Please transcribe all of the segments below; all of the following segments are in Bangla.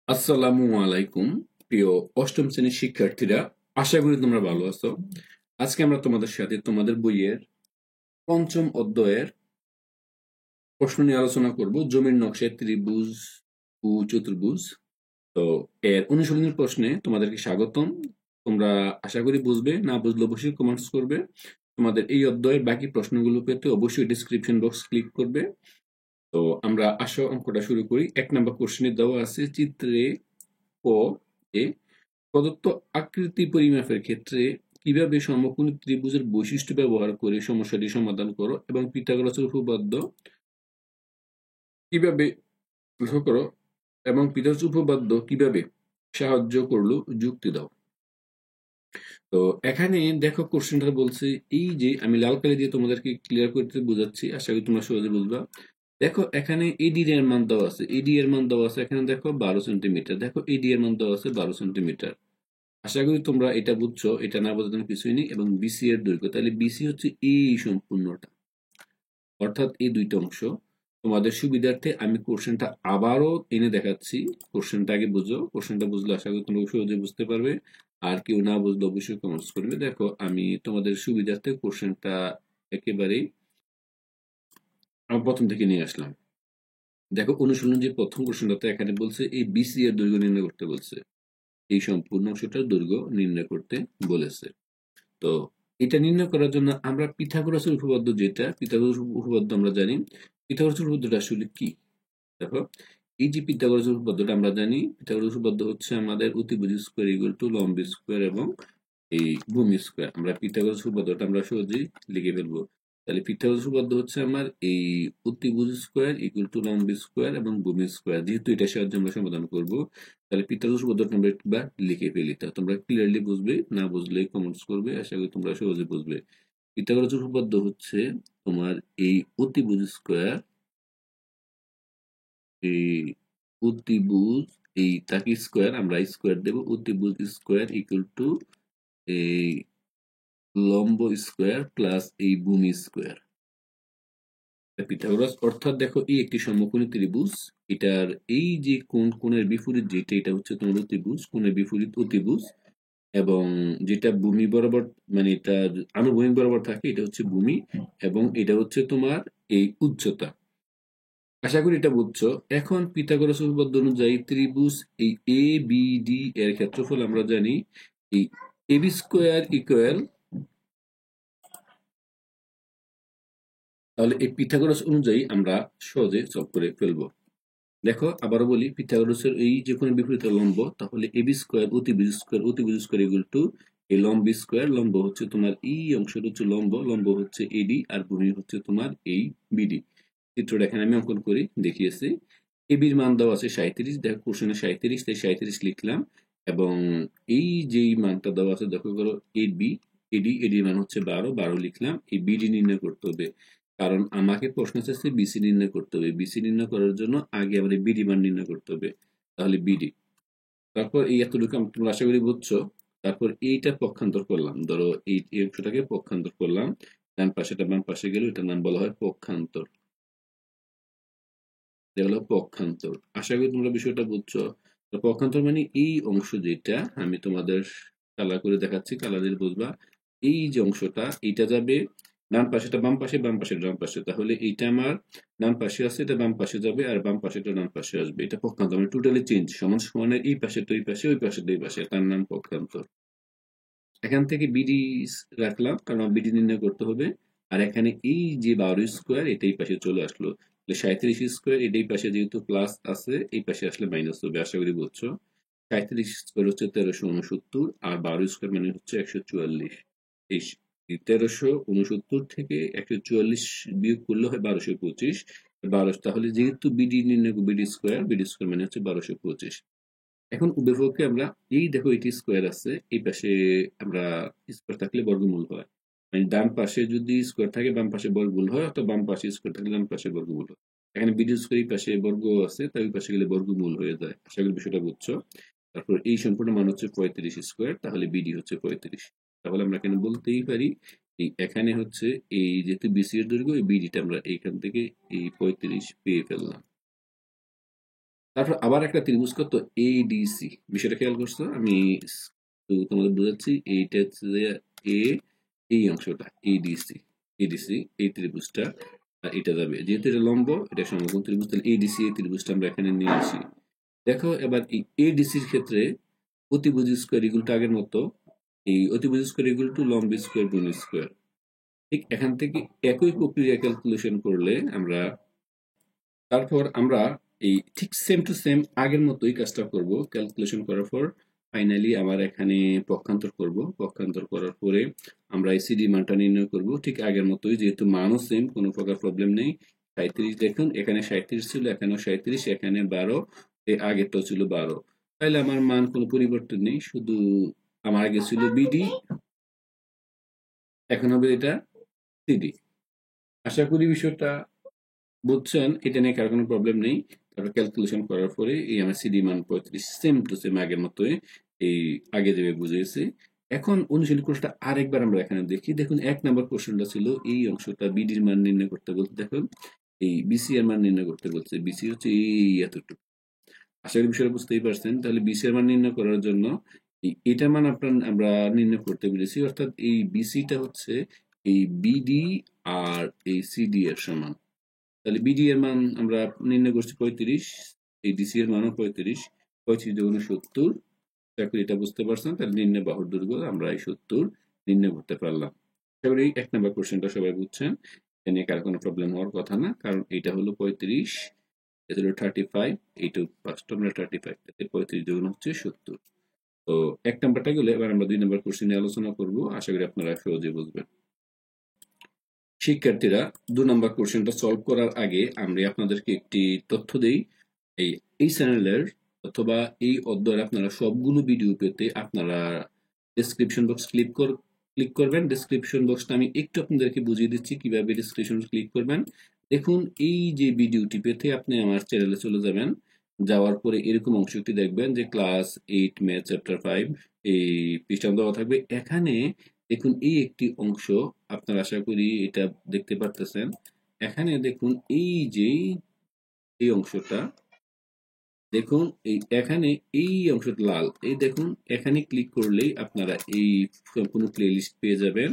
আসসালামু আলাইকুম প্রিয় অষ্টম শ্রেণীর শিক্ষার্থীরা, আশা করি তোমরা ভালো আছো। আজকে আমরা তোমাদের সাথে তোমাদের বইয়ের পঞ্চম অধ্যায়ের প্রশ্ন নিয়ে আলোচনা করব। জমির নকশায় ত্রিভুজ ও চতুর্ভুজ। তো এর অনুশীলনের প্রশ্নে তোমাদেরকে স্বাগতম। তোমরা আশা করি বুঝবে, না বুঝলে অবশ্যই কমেন্টস করবে। তোমাদের এই অধ্যায়ের বাকি প্রশ্নগুলো পেতে অবশ্যই ডিসক্রিপশন বক্স ক্লিক করবে। তো আমরা আসো অঙ্কটা শুরু করি। 1 নম্বর কোশ্চেনে দেওয়া আছে চিত্রে ক এ প্রদত্ত আকৃতি পরিমাপের ক্ষেত্রে কিভাবে সমকোণী ত্রিভুজের বৈশিষ্ট্য ব্যবহার করে সমস্যাটি সমাধান করো এবং পিথাগোরাসের উপপাদ্য কিভাবে লক্ষ্য করো এবং পিথাগোরাসের উপপাদ্য কিভাবে সাহায্য করলো যুক্তি দাও। তো এখানে দেখো কোশ্চেনটা বলছে, এই যে আমি লাল কালি দিয়ে তোমাদেরকে ক্লিয়ার করতে বোঝাচ্ছি, আশা করি তোমরা সহজে বুঝবা। দেখো এখানে এডি এর মান দেওয়া আছে, এডি এর মান দেওয়া আছে এখানে দেখো 12 সেন্টিমিটার। দেখো এডি এর মান দেওয়া আছে 12 সেন্টিমিটার। আশা করি তোমরা এটা বুঝছো, এটা না বোঝার জন্য কিছুই নেই। এবং বিসি এর দৈর্ঘ্য, তাহলে বিসি হচ্ছে এই সম্পূর্ণটা, অর্থাৎ এই দুইটা অংশ। তোমাদের সুবিধার্থে আমি কোশ্চেনটা আবারও এনে দেখাচ্ছি। কোশ্চেনটা আগে বুঝো, কোশ্চেনটা বুঝলে আশা করি তোমরা সহজে বুঝতে পারবে। আর কেউ না বুঝলে অবশ্যই কমেন্টস করবে। দেখো আমি তোমাদের সুবিধার্থে কোশ্চেনটা একেবারেই আমি প্রথম থেকে নিয়ে আসলাম। দেখো অনুশীলন যে প্রথম কোশ্চেনটাতে এখানে বলছে এই বিসি এর দৈর্ঘ্য নির্ণয় করতে বলছে, এই সম্পূর্ণ অংশটার দৈর্ঘ্য নির্ণয় করতে বলেছে। তো এটা নির্ণয় করার জন্য আমরা পিথাগোরাসের উপপাদ্য, যেটা পিথাগোরাসের উপপাদ্য আমরা জানি। পিথাগোরাসের উপপাদ্যটা আসলে কি? দেখো, এই যে পিথাগোরাসের উপপাদ্যটা আমরা জানি, পিথাগোরাসের উপপাদ্য হচ্ছে আমাদের অতিভুজ স্কয়ার ইকুয়াল টু লম্ব স্কয়ার এবং এই ভূমি স্কয়ার। আমরা পিথাগোরাসের উপপাদ্যটা আমরা সহজেই লিখে ফেলবো। তাহলে পিথাগোরাসের উপপাদ্য হচ্ছে আমার এই অতিভুজ স্কয়ার ইকুয়াল টু লম্ব স্কয়ার এবং ভূমি স্কয়ার। যেহেতু এটা সাহায্যে আমরা সমাধান করব, তাহলে পিথাগোরাসের উপপাদ্যটা আমরা একবার লিখে ফেলি। তা তোমরা ক্লিয়ারলি বুঝবে, না বুঝলে কমেন্টস করবে, আশা করি তোমরা সহজে বুঝবে। পিথাগোরাসের উপপাদ্য হচ্ছে তোমার এই অতিভুজ স্কয়ার, এই অতিভুজ, এই তাকে স্কয়ার আমরা স্কয়ার দেব, অতিভুজ স্কয়ার ইকুয়াল টু এই লম্ব স্কয়ার প্লাস এই ভূমি স্কয়ার। পিথাগোরাস অর্থাৎ দেখো এই একটি সমকোণী ত্রিভুজ, এটার এই যে কোণের বিপরীত যেটা, এটা হচ্ছে তোমার অতিভুজ, কোণের বিপরীত অতিভুজ। এবং যেটা ভূমি বরাবর, মানে এটা আনুভূমিক বরাবর থাকে, এটা হচ্ছে ভূমি। এবং এটা হচ্ছে তোমার এই উচ্চতা। আশা করি এটা বুঝছো। এখন পিথাগোরাস উপপাদ্য অনুযায়ী ত্রিভুজ এই এ বি ডি এর ক্ষেত্রফল আমরা জানি এই এবি স্কোয়ার ইকুয়াল, তাহলে এই পিথাগোরাস অনুযায়ী আমরা সহজে সলভ করে ফেলবো। দেখো আবারও বলি, পিথাগোরাসের এই যে কোনো বিপরীত লম্ব, তাহলে এবি স্কোয়ার অতিভুজ স্কোয়ার, অতিভুজ স্কোয়ার ইকুয়াল টু এই লম্ব স্কোয়ার। লম্ব হচ্ছে তোমার এই অংশটা হচ্ছে লম্ব, লম্ব হচ্ছে এডি আর ভূমি হচ্ছে তোমার এই বিডি। চিত্রটা এখানে আমি অঙ্কন করি দেখিয়েছি। এবির মান দেওয়া আছে 37, দেখো কোশ্চেনে 37, তাই 37 লিখলাম। এবং এই যেই মানটা দেওয়া আছে দেখো করো এবি, এডির মান হচ্ছে 12, 12 লিখলাম। এই বিডি নির্ণয় করতে হবে, কারণ আমাকে প্রশ্ন চাচ্ছে বিসি নির্ণয় করতে হবে। বিসি নির্ণয় করার জন্য আগে আমাদের বিডি মান নির্ণয় করতে হবে। তাহলে বিডি, তারপর এই এতটুকু তোমরা আশা করি বুঝছো। তারপর এইটা পক্ষান্তর করলাম, ধরো এই অংশটাকে পক্ষান্তর করলাম, ডান পাশেটা বাম পাশে গেল, এটার নাম বলা হয় পক্ষান্তর। এটা হলো পক্ষান্তর। আশা করি তোমরা বিষয়টা বুঝছো। পক্ষান্তর মানে এই অংশ, যেটা আমি তোমাদের কালার করে দেখাচ্ছি, কালার দিয়ে বুঝবা। এই যে অংশটা, এটা যাবে ডান পাশেটা বাম পাশে, বাম পাশে ডান পাশে। তাহলে এইটা আমার ডান পাশে আছে, এটা বাম পাশে যাবে, আর বাম পাশেটা ডান পাশে আসবে। এটা পক্ষান্তর, মানে টোটালি চেঞ্জ, সমান সমানের এই পাশে তো এই পাশে, ওই পাশে তো এই পাশে, তার নাম পক্ষান্তর। এখান থেকে বিডি রাখলাম, কারণ বিডি নির্ণয় করতে হবে। আর এখানে এই যে 12 স্কোয়ার, এটা এই পাশে চলে আসলো। 37 স্কোয়ার, এটাই পাশে যেহেতু প্লাস আছে, এই পাশে আসলে মাইনাস হবে। আশা করি বুঝছো। 37 স্কোয়ার হচ্ছে 1369, আর 12 স্কোয়ার মানে হচ্ছে 144। এই 1369 থেকে 144 বিয়োগ করলে হয় 1225। 12, তাহলে যেহেতু বিডি নির্ণয়, বিডি স্কোয়ার মানে হচ্ছে 1225। এখন উভয়পক্ষে আমরা এই দেখো এটি স্কোয়ার আছে, এই পাশে আমরা স্কোয়ার থাকলে বর্গমূল হয়। মানে ডান পাশে যদি স্কোয়ার থাকে বাম পাশে বর্গমূল হয়, অথবা বাম পাশে স্কোয়ার থাকলে ডান পাশে বর্গমূল হয়। এখানে বিডি স্কোয়ার এই পাশে বর্গ আছে, তাই ওই পাশে গেলে বর্গমূল হয়ে যায়। আশা করি বিষয়টা বুঝছো। তারপর এই সম্পূর্ণ মান হচ্ছে 35 স্কোয়ার, তাহলে বিডি হচ্ছে 35। তাহলে আমরা এখানে বলতেই পারি এই এখানে হচ্ছে এই যেহেতু বিসি এর দৈর্ঘ্য, এই বিডিটা আমরা এইখান থেকে এই 35 পেয়ে ফেললাম। তারপর আবার একটা ত্রিভুজ কত এডিসি, বিষয়টা খেয়াল করছো? আমি তোমাদের বোঝাচ্ছি, এইটা হচ্ছে যে এ, এই অংশটা এডিসি, এডিসি এই ত্রিভুজটা, আর এটা যাবে যেহেতু এটা লম্ব, এটা সমকোণ ত্রিভুজ, তাহলে এডিসি এই ত্রিভুজটা আমরা এখানে নিয়ে আসি। দেখো এবার এই এডিসির ক্ষেত্রে অতিভুজ স্কোয়ার ইকুয়াল টু আগের মতো, এই অতিভুজ স্কোয়ার ইকুয়াল টু লম্ব স্কোয়ার গুণ স্কোয়ার। ঠিক এখান থেকে একই প্রক্রিয়া ক্যালকুলেশন করলে আমরা, তারপর আমরা এই ঠিক সেম টু সেম আগের মতোই কাজটা করব। ক্যালকুলেশন করার পর ফাইনালি আবার এখানে পক্ষান্তর করব, পক্ষান্তর করার পরে আমরা এই সিডি মানটা নির্ণয় করব ঠিক আগের মতোই, যেহেতু মানও সেম, কোনো প্রকার প্রবলেম নেই। 37 দেখুন, এখানে 37 ছিল, এখানেও 37, এখানে 12, এই আগেরটাও ছিল 12, তাইলে আমার মান কোনো পরিবর্তন নেই, শুধু আমার আগে ছিল বিডি, এখন হবে এটা সিডি। আশা করি বিষয়টা বুঝছেন, এটা নিয়ে কারো কোনো প্রবলেম নেই। তারপর ক্যালকুলেশন করার পরে এই আমার সিডি মান 35, সেম টু সেম আগের মতোই, এই আগে যেভাবে বুঝিয়েছি। এখন অনুশীলনী কোর্সটা আরেকবার আমরা এখানে দেখি। দেখুন 1 নম্বর কোশ্চেনটা ছিল এই অংশটা বিডির মান নির্ণয় করতে বলতে, দেখুন এই বিসি এর মান নির্ণয় করতে বলছে। বিসি হচ্ছে এই এতটুকু, আশা করি বিষয়টা বুঝতেই পারছেন। তাহলে বিসি এর মান নির্ণয় করার জন্য এটার মান আমরা নির্ণয় করতে পেরেছি, অর্থাৎ এই বিসিটা হচ্ছে এই বিডি আর এই সিডি এর সমান। তাহলে বিডি এর মান আমরা নির্ণয় করছি 35, এই ডিসি এর মানও 35, 35 দুগুণে 70। চাকরি এটা বুঝতে পারছেন, তাহলে নির্ণয় বাহুর দৈর্ঘ্য আমরা এই 70 নির্ণয় করতে পারলাম। আশা করি 1 নম্বর কোশ্চেনটা সবাই বুঝছেন, এ নিয়ে কার কোনো প্রবলেম হওয়ার কথা না, কারণ এটা হলো 35, এটা হলো 35, এইটা ফার্স্ট আমরা 35, তাতে 35 দুগুণ হচ্ছে 70। তো 1 নম্বরটা গেলে এবার আমরা 2 নম্বর কোশ্চেন নিয়ে আলোচনা করব, আশা করি আপনারা সহজে বুঝবেন। শিক্ষার্থীরা, 2 নম্বর কোশ্চেনটা সলভ করার আগে আমি আপনাদেরকে একটি তথ্য দেই। এই এই চ্যানেলের অথবা এই অধ্যায়ের আপনারা সবগুলো ভিডিও পেতে আপনারা ডেসক্রিপশন বক্স ক্লিক করবেন। ডেসক্রিপশন বক্সটা আমি একটু আপনাদেরকে বুঝিয়ে দিচ্ছি কিভাবে ডেসক্রিপশন ক্লিক করবেন। দেখুন এই যে ভিডিওটি পেতে আপনি আমার চ্যানেলে চলে যাবেন, যাওয়ার পরে এরকম অংশটি দেখবেন যে ক্লাস 8 ম্যাথ চ্যাপ্টার 5, এই পৃষ্ঠা দেওয়া থাকবে। এখানে দেখুন এই একটি অংশ, আপনারা আশা করি এটা দেখতে পারতেছেন। এখানে দেখুন এই যে এই অংশটা, দেখুন এই এখানে এই অংশটা লাল, এই দেখুন এখানে ক্লিক করলেই আপনারা এই সম্পূর্ণ প্লেলিস্ট পেয়ে যাবেন,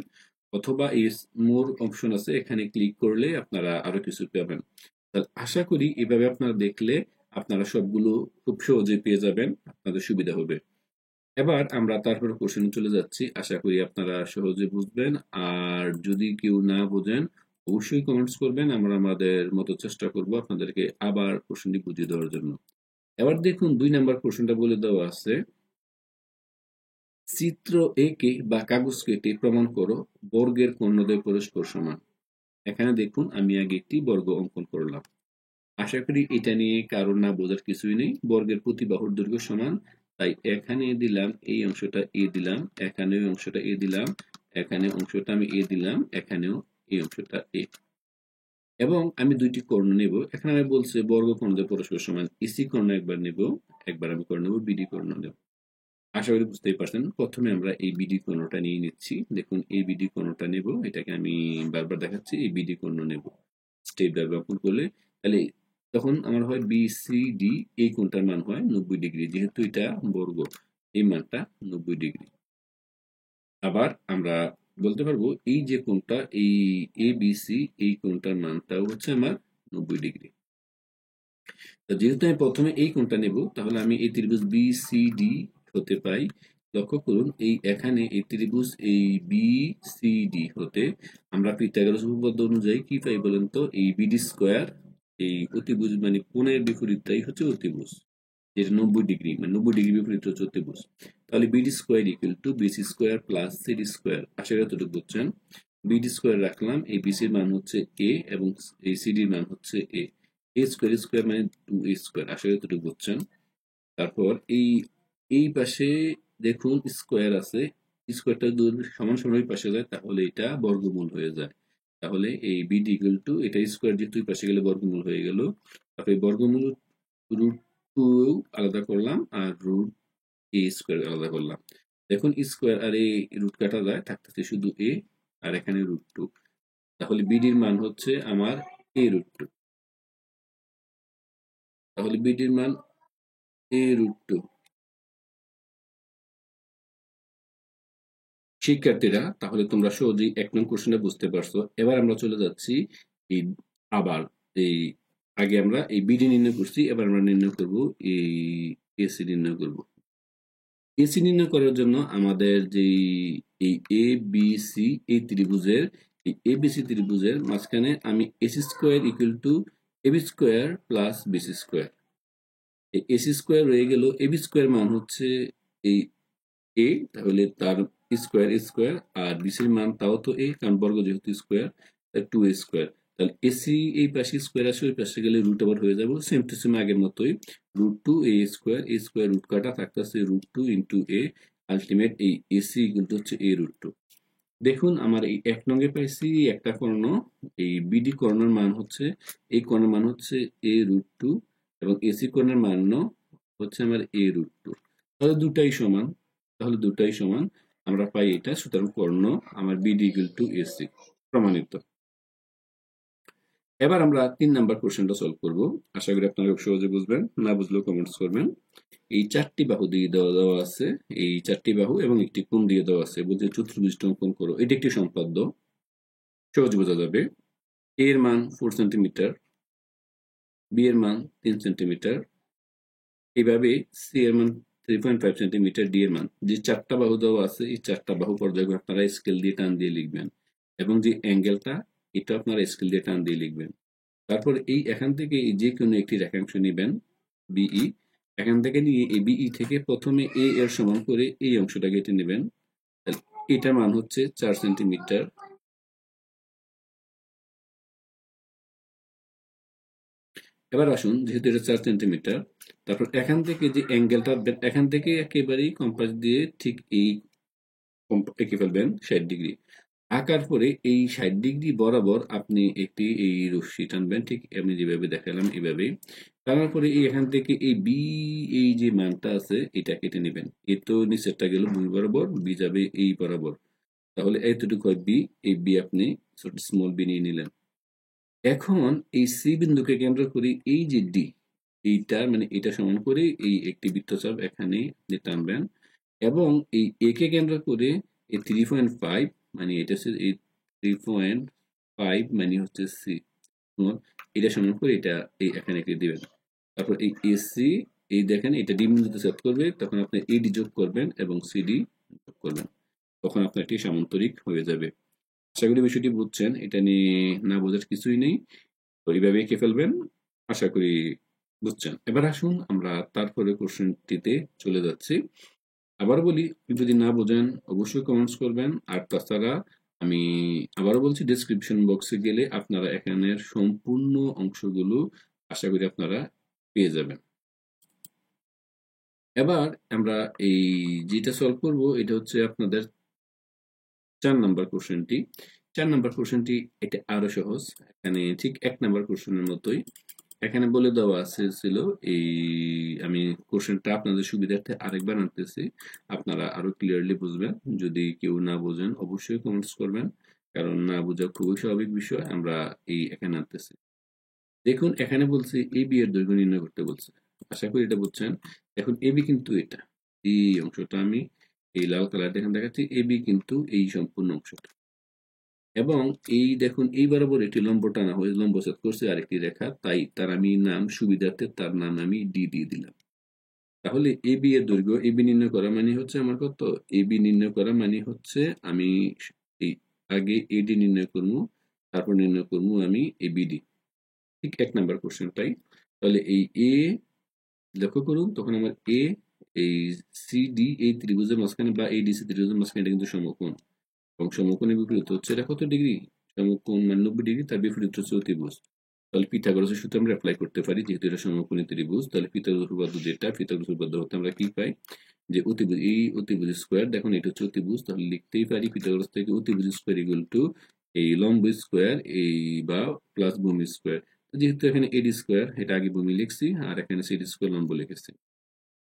অথবা এই মোর অপশন আছে, এখানে ক্লিক করলে আপনারা আরো কিছু পাবেন। তাহলে আশা করি এভাবে আপনারা দেখলে আপনারা সবগুলো খুব সহজে পেয়ে যাবেন, আপনাদের সুবিধা হবে। এবার আমরা তারপরে কোশ্চেনে চলে যাচ্ছি, আশা করি আপনারা সহজে বুঝবেন। আর যদি কেউ না বোঝেন অবশ্যই কমেন্টস করবেন, আমরা আমাদের মতো চেষ্টা করব আপনাদেরকে আবার কোশ্চেনটি বুঝিয়ে দেওয়ার জন্য। এবার দেখুন 2 নম্বর কোশ্চেনটা বলে দেওয়া আছে, চিত্র একে বা কাগজ কেটে প্রমাণ করো বর্গের কর্ণদ্বয় পরস্পর সমান। এখানে দেখুন আমি আগে একটি বর্গ অঙ্কন করলাম, আশা করি এটা নিয়ে কারো না বোঝার কিছুই নেই। বর্গের প্রতি বাহুর দৈর্ঘ্য সমান, তাই এখানে দিলাম এই অংশটা এ দিলাম, এখানে ওই অংশটা এ দিলাম, এখানে অংশটা আমি এ দিলাম, এখানেও এই অংশটা এ, এবং আমি দুইটি কর্ণ নেব। এখানে আমি বলছে বর্গ কর্ণদ্বয় পরস্পর সমান, ইসি কর্ণ একবার নেব, একবার আমি করে নেব বিডি কর্ণ নেব। আশা করি বুঝতেই পারছেন। প্রথমে আমরা এই বিডি কর্ণটা নিয়ে নিচ্ছি। দেখুন এই বিডি কর্ণটা নেব, এটাকে আমি বারবার দেখাচ্ছি, এই বিডি কর্ণ নেব। স্টেপ ব্যবহার করলে তাহলে তখন আমার হয় বিসিডি, এই কোণটার মান হয় 90 ডিগ্রি, যেহেতু এটা বর্গ এই মানটা 90 ডিগ্রি। আবার আমরা বলতে পারবো এই যে কোণটা এই এ বিসি, এই কোণটার মানটাও হচ্ছে আমার 90 ডিগ্রি। তো যেহেতু আমি প্রথমে এই কোণটা নেব, তাহলে আমি এই ত্রিভুজ বিসিডি হতে পাই, লক্ষ্য করুন এই এখানে এই ত্রিভুজ এই বিসিডি হতে আমরা পিথাগোরাস উপপাদ্য অনুযায়ী কি পাই বলেন তো, এই বিডি স্কোয়ার, এই অতিভুজ মানে কোণের বিপরীতটাই হচ্ছে অতিভুজ, যেটা 90 ডিগ্রি, মানে 90 ডিগ্রি বিপরীত হচ্ছে অতিভুজ। তাহলে BD square equal to BC square plus CD square, আশা করি এতটুকু বুঝছেন। বিডি স্কোয়ার রাখলাম, এই বিসির মান হচ্ছে এ এবং এই সিডির মান হচ্ছে এ, এ স্কোয়ার স্কোয়ার মানে 2a স্কোয়ার, আশা করি এতটুকু বুঝছেন। তারপর এই এই পাশে দেখুন স্কোয়ার আছে, স্কোয়ারটা সমান সমান ওই পাশে যায়, তাহলে এটা বর্গমূল হয়ে যায়। তাহলে এই বিডি ইকুয়াল টু এটা স্কোয়ার, যেহেতু ওই পাশে গেলে বর্গমূল হয়ে গেল। তারপরে বর্গমূল রুট 2 আলাদা করলাম, আর রুট এ স্কোয়ার আলাদা করলাম। দেখুন স্কোয়ার আর এই রুট কাটা যায়, থাকতেছে শুধু এ, আর এখানে রুট 2, তাহলে বিডির মান হচ্ছে আমার এ রুট 2। তাহলে বিডির মান a√2। শিক্ষার্থীরা, তাহলে তোমরা সহজেই 1 নং কোশ্চেনটা বুঝতে পারছো। এবার আমরা চলে যাচ্ছি এই আবার এই আগে আমরা এই বিডি নির্ণয় করছি, এবার আমরা নির্ণয় করব এই এসি নির্ণয় করব। এসি নির্ণয় করার জন্য আমাদের যেই এই এ বি সি এই ত্রিভুজের এই এবিসি ত্রিভুজের মাঝখানে আমি AC square equal to AB square plus BC square, এই এসি স্কোয়ার রয়ে গেল, এবি স্কোয়ার মান হচ্ছে এই এ, তাহলে তার স্কোয়ার স্কোয়ার, আর বিসির মান তাও তো এ, কারণ বর্গ যেহেতু স্কোয়ার, তাই 2a স্কোয়ার। তাহলে এসি এই পাশে স্কোয়ার আসে, ওই পাশে গেলে রুট আবার হয়ে যাবো, সেম টু সেম আগের মতোই। √2a² রুট কাটা থাকতেছে √2 ইন্টু এ, আলটিমেট এই এসি ইকুয়াল টু হচ্ছে a√2। দেখুন আমার এই 1 নং এ পাইছি একটা কর্ণ, এই বিডি কর্ণের মান হচ্ছে, এই কর্ণের মান হচ্ছে a√2 এবং এসি কর্ণের মান হচ্ছে আমার a√2। তাহলে দুটাই সমান, আমরা পাই এটা। সুতরাং কর্ণ আমার বিডি ইকুয়াল টু এসি, প্রমাণিত। এবার আমরা 3 নাম্বার কোশ্চেনটা সলভ করব। আশা করি আপনারা খুব সহজে বুঝবেন, না বুঝলেও কমেন্টস করবেন। এই 4টি বাহু দিয়ে দেওয়া আছে, এই 4টি বাহু এবং একটি কোণ দিয়ে দেওয়া আছে, বলতে চতুর্ভুজটি অঙ্কন করো। এটি একটি সম্পাদ্য, সহজে বোঝা যাবে। এ এর মান 4 সেন্টিমিটার, বি এর মান 3 সেন্টিমিটার, এইভাবে সি এর মান 3.5 সেন্টিমিটার, ডি এর মান, যে 4টা বাহু দেওয়া আছে এই 4টা বাহু পর্যায়ক্রমে আপনারা স্কেল দিয়ে টান দিয়ে লিখবেন, এবং যে অ্যাঙ্গেলটা এটা আপনারা স্কেল দিয়ে টান দিয়ে লিখবেন। তারপর এই এখান থেকে যে কোনো একটি রেখাংশ নেবেন বিই, এখান থেকে নিয়ে এই বিই থেকে প্রথমে এ এর সমান করে এই অংশটা কেটে নেবেন। এটার মান হচ্ছে 4 সেন্টিমিটার। এবার আসুন, যেহেতু এটা 4 সেন্টিমিটার, তারপর এখান থেকে যে অ্যাঙ্গেলটা, এখান থেকে একেবারেই কম্পাস দিয়ে ঠিক এই এঁকে ফেলবেন 60 ডিগ্রি। আঁকার পরে এই 60 ডিগ্রি বরাবর আপনি একটি এই রশ্মি টানবেন, ঠিক আমি যেভাবে দেখালাম এইভাবে। টানার পরে এই এখান থেকে এই বি, এই যে মানটা আছে এটা কেটে নেবেন। এ তো নিচেরটা গেল ভূমি বরাবর, বি যাবে এই বরাবর, তাহলে এতটুকু হয় বি। এই বি আপনি স্মল বি নিয়ে নিলেন। এখন এই সি বিন্দুকে কেন্দ্র করে এই যে ডি, এইটা মানে এটা সমান করে এই একটি বৃত্তচাপ এখানে আপনি টানবেন, এবং এই এ কে কেন্দ্র করে এই 3.5 মানে এটা হচ্ছে এই 3.5 মানে হচ্ছে সি, এটা সমান করে এটা এই এখানে এঁকে দিবেন। তারপর এই এসি, এই দেখেন এটা ডি বিন্দুতে ছেদ করবে, তখন আপনি এডি যোগ করবেন এবং সিডি যোগ করবেন, তখন আপনার এটি সামান্তরিক হয়ে যাবে। আশা করি বিষয়টি বুঝছেন, এটা নিয়ে না বোঝার কিছুই নেই, তো এইভাবে এঁকে ফেলবেন। আশা করি বুঝছেন। এবার আসুন আমরা তারপরে কোশ্চেনটিতে চলে যাচ্ছি। আবার বলি, যদি না বোঝেন অবশ্যই কমেন্টস করবেন। আর তাছাড়া আমি আবারও বলছি, ডেসক্রিপশন বক্সে গেলে আপনারা এখানের সম্পূর্ণ অংশগুলো আশা করি আপনারা পেয়ে যাবেন। এবার আমরা এই যেটা সলভ করব এটা হচ্ছে আপনাদের 4 নাম্বার কোশ্চেনটি। 4 নাম্বার কোশ্চেনটি এটা আরো সহজ, এখানে ঠিক 1 নাম্বার কোশ্চেনের মতোই। এখানে বলে দেওয়া আছে ছিল এই, আমি কোশ্চেনটা আপনাদের সুবিধার্থে আরেকবার আনতেছি, আপনারা আরো ক্লিয়ারলি বুঝবেন। যদি কেউ না বোঝেন অবশ্যই কমেন্টস করবেন, কারণ না বোঝা খুবই স্বাভাবিক বিষয়। আমরা এই এখানে আনতেছি, দেখুন এখানে বলছে এ বি এর দৈর্ঘ্য নির্ণয় করতে বলছে। আশা করি এটা বুঝছেন। এখন এ বি কিন্তু এটা, এই অংশটা আমি এই লাল কালার দেখেন দেখাচ্ছি, এ বি কিন্তু এই সম্পূর্ণ অংশটা, এবং এই দেখুন এই বরাবর একটি লম্ব টানা হয়ে লম্বচ্ছেদ করছে আরেকটি রেখা, তাই তার আমি নাম সুবিধার্থে তার নাম আমি ডি দিয়ে দিলাম। তাহলে এ বি এর দৈর্ঘ্য, এ বি নির্ণয় করা মানে হচ্ছে আমার কত, এ বি নির্ণয় করা মানে হচ্ছে আমি এই আগে এডি নির্ণয় করবো, তারপর নির্ণয় করবো আমি এ বিডি, ঠিক 1 নাম্বার কোশ্চেনটাই। তাহলে এই এ, লক্ষ্য করুন তখন আমার এ এই সিডি এই ত্রিভুজের মাঝখানে বা এই ডিসি ত্রিভুজের মাঝখানে এটা কিন্তু সমকোণ, এবং সমকোণের বিপরীত হচ্ছে এটা কত ডিগ্রি, সমকোণ মানে 90 ডিগ্রি, তার বিপরীত হচ্ছে অতিভুজ। তাহলে পিথাগোরাসের সূত্র আমরা অ্যাপ্লাই করতে পারি, যেহেতু এটা সমকোণী ত্রিভুজ। তাহলে পিথাগোরাস উপপাদ্য যেটা, পিথাগোরাস উপপাদ্য হতে আমরা কি পাই, যে অতিভুজ, এই অতিভুজ স্কোয়ার, দেখুন এটা হচ্ছে অতিভুজ, তাহলে লিখতেই পারি পিথাগোরাস থেকে অতিভুজ স্কোয়ার ইকুয়াল টু এই লম্ব স্কোয়ার এই বা প্লাস ভূমি স্কোয়ার। যেহেতু এখানে এডি স্কোয়ার, এটা আগে ভূমি লিখছি, আর এখানে সিডি স্কোয়ার লম্ব লিখেছি।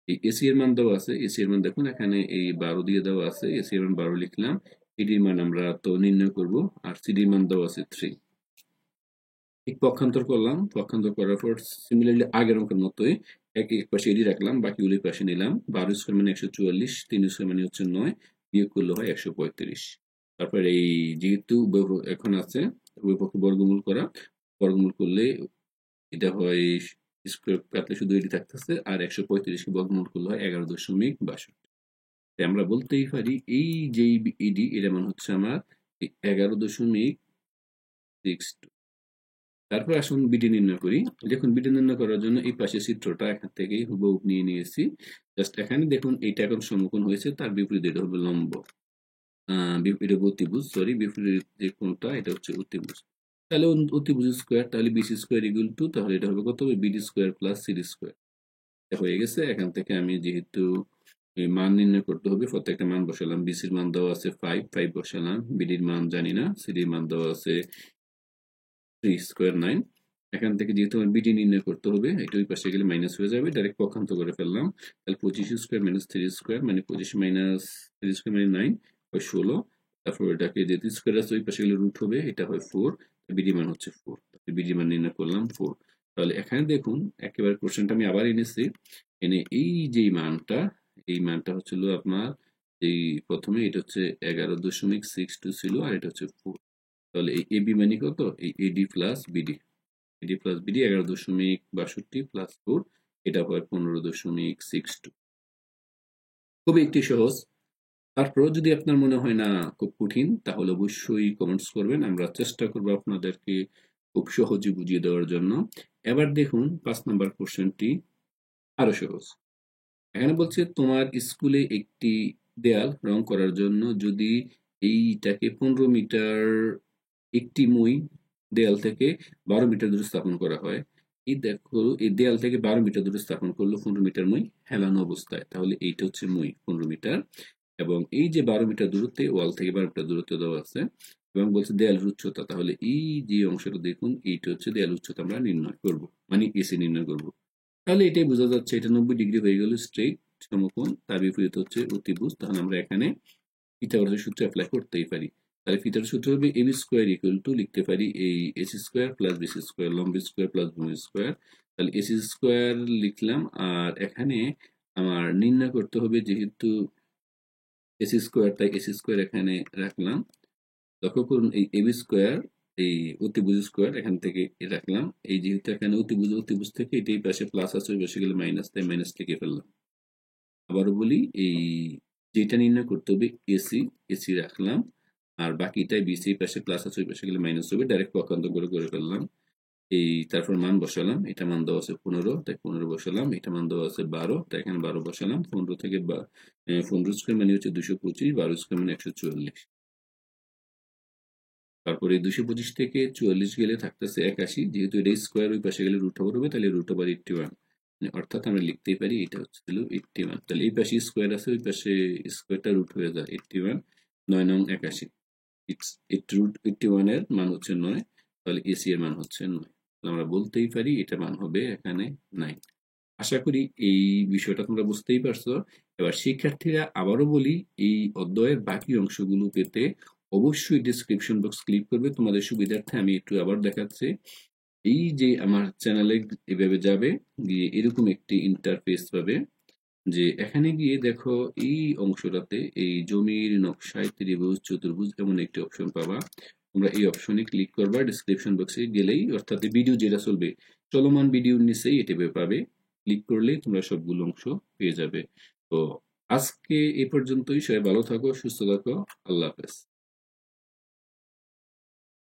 এই এসি এর মান দেওয়া আছে, এসি এর মান দেখুন এখানে এই 12 দিয়ে দেওয়া আছে, এসি এর মান 12 লিখলাম। এডির মান আমরা তো নির্ণয় করব, আর সিডির মান দেওয়া আছে 3। ঠিক পক্ষান্তর করলাম, পক্ষান্তর করার পর সিমিলারলি আগের অঙ্কের মতোই এক পাশে এডি রাখলাম, বাকিগুলো পাশে নিলাম। 12 স্কোয়ার মানে 144, 3 স্কোয়ার মানে হচ্ছে 9, বিয়োগ করলে হয় 135। তারপর এই যেহেতু এখন আছে উভয় পক্ষে বর্গমূল করা, বর্গমূল করলে এটা হয় স্কোয়ার কাটলে শুধু এডি থাকতেছে, আর 135 কে বর্গমূল করলে হয় 11.62। আমরা বলতেই পারি এই যে এডি এটা মানে হচ্ছে আমার 11.62। তারপর আসুন বিডি নির্ণয় করি। দেখুন বিডি নির্ণয় করার জন্য এই পাশের চিত্রটা এখান থেকে হুবহু নিয়ে নিয়েছি। জাস্ট এখানে দেখুন এইটা এখন সমকোণ হয়েছে, তার বিপরীত এটা হবে লম্ব। এটা অতিভুজ, সরি, বিপরীত যে কোণটা এটা হচ্ছে অতিভুজ। তাহলে অতিভুজ স্কোয়ার, তাহলে বিসি স্কোয়ার ইকুয়াল টু, তাহলে এটা হবে কত হবে BD square plus CD square. এটা হয়ে গেছে। এখান থেকে আমি যেহেতু এই মান নির্ণয় করতে হবে, প্রত্যেকটা মান বসালাম। বিসির মান দেওয়া আছে 5 বসালাম, বিডির মান জানি না, সিডির মান দেওয়া আছে 3 স্কোয়ার 9। এখান থেকে যেহেতু আমার বিডি নির্ণয় করতে হবে, এটা ওই পাশে গেলে মাইনাস হয়ে যাবে, ডাইরেক্ট পক্ষান্ত করে ফেললাম। তাহলে 25 স্কোয়ার মাইনাস 3 স্কোয়ার মানে 25 মাইনাস 3 স্কোয়ার মানে 9 হয় 16। তারপর এটাকে যেহেতু স্কোয়ার আছে ওই পাশে গেলে রুট হবে, এটা হয় 4। বিডি মান হচ্ছে 4, বিডি মান নির্ণয় করলাম 4। তাহলে এখানে দেখুন একেবারে কোশ্চেনটা আমি আবার এনেছি, এনে এই যে মানটা, এই মানটা হচ্ছিল আপনার এই প্রথমে এটা হচ্ছে 11.62 ছিল, আর এটা হচ্ছে 4। তাহলে এই এবি মানে কত, এই এডি প্লাস বিডি, এডি প্লাস বিডি 11.62 প্লাস 4, এটা হয় 15.62। খুবই একটি সহজ। তারপর যদি আপনার মনে হয় না খুব কঠিন, তাহলে অবশ্যই কমেন্টস করবেন, আমরা চেষ্টা করবো আপনাদেরকে খুব সহজে বুঝিয়ে দেওয়ার জন্য। এবার দেখুন 5 নম্বর কোশ্চেনটি আরো সহজ। এখানে বলছে তোমার স্কুলে একটি দেয়াল রং করার জন্য যদি এইটাকে 15 মিটার একটি মই দেয়াল থেকে 12 মিটার দূরে স্থাপন করা হয়। এই দেখো এই দেয়াল থেকে 12 মিটার দূরে স্থাপন করলো 15 মিটার মই হেলানো অবস্থায়, তাহলে এইটা হচ্ছে মই 15 মিটার। এবং এই যে 12 মিটার দূরত্বে, ওয়াল থেকে 12 মিটার দূরত্বে দেওয়া আছে, এবং বলছে দেয়ালের উচ্চতা, তাহলে এই যে অংশটা দেখুন এইটা হচ্ছে দেয়াল উচ্চতা আমরা নির্ণয় করব, মানে এসি নির্ণয় করব। তাহলে এটাই বোঝা যাচ্ছে এটা 90 ডিগ্রি হয়ে গেল স্ট্রেইট সমকোণ, তার বিপরীত হচ্ছে অতিভুজ। তাহলে আমরা এখানে পিথাগোরাসের সূত্র অ্যাপ্লাই করতেই পারি। তাহলে পিথাগোরাসের সূত্র হবে এবি স্কোয়ার ইকুয়াল টু, লিখতে পারি এই AC square plus BC square, লম্ব স্কোয়ার প্লাস ভূমি স্কোয়ার। তাহলে এসি স্কোয়ার লিখলাম, আর এখানে আমার নির্ণয় করতে হবে যেহেতু এসি স্কোয়ার, তাই এসি স্কোয়ার এখানে রাখলাম। লক্ষ্য করুন এই এবি স্কোয়ার, এই অতিভুজ স্কোয়ার এখান থেকে রাখলাম। এই যেহেতু এখানে অতিভুজ থেকে এটাই পাশে প্লাস আছে, ওই পাশে গেলে মাইনাস, তাই মাইনাস লিখে ফেললাম। আবারও বলি, এই যেটা নির্ণয় করতে হবে এসি, এসি রাখলাম, আর বাকিটাই বিসি, পাশে প্লাস আছে ওই পাশে গেলে মাইনাস হবে, ডাইরেক্ট পক্ষান্তর করে ফেললাম। এই তারপর মান বসালাম, এটা মান দেওয়া আছে 15, তাই 15 বসালাম। এটা মান দেওয়া আছে 12, তাই এখানে 12 বসালাম। 15 থেকে 15 স্কোয়ার মানে হচ্ছে 225, 12 স্কোয়ার মানে 144। তারপরে 225 থেকে 44 গেলে থাকতেছে 81, যেহেতু এটা স্কোয়ার ওই পাশে গেলে রুট ওভার হবে, তাহলে রুট ওভার 81, অর্থাৎ আমরা লিখতেই পারি এটা হচ্ছিল 81। তাহলে এই পাশে স্কোয়ার আছে, ওই পাশে স্কোয়ারটা রুট হয়ে যায় 81, 9 নং 81। রুট 81 এর মান হচ্ছে 9, তাহলে এসি এর মান হচ্ছে 9। আমরা বলতেই পারি এটা মান হবে এখানে 9। আশা করি এই বিষয়টা তোমরা বুঝতেই পারছো। এবার শিক্ষার্থীরা আবারও বলি, এই অধ্যায়ের বাকি অংশগুলো পেতে অবশ্যই ডেসক্রিপশন বক্স ক্লিক করবে। তোমাদের সুবিধার্থে আমি একটু আবার দেখাচ্ছি। এই যে আমার চ্যানেলে এভাবে যাবে, গিয়ে এরকম একটি ইন্টারফেস পাবে, যে এখানে গিয়ে দেখো এই অংশটাতে এই জমির নকশায় ত্রিভুজ চতুর্ভুজ এমন একটি অপশন পাবা। তোমরা এই অপশনে ক্লিক করবা, ডেসক্রিপশন বক্সে গেলেই, অর্থাৎ ভিডিও যেটা চলবে চলমান ভিডিওর নিচেই এটা পাবে। ক্লিক করলেই তোমরা সবগুলো অংশ পেয়ে যাবে। তো আজকে এ পর্যন্তই। সবাই ভালো থাকো, সুস্থ থাকো, আল্লাহ হাফেজ।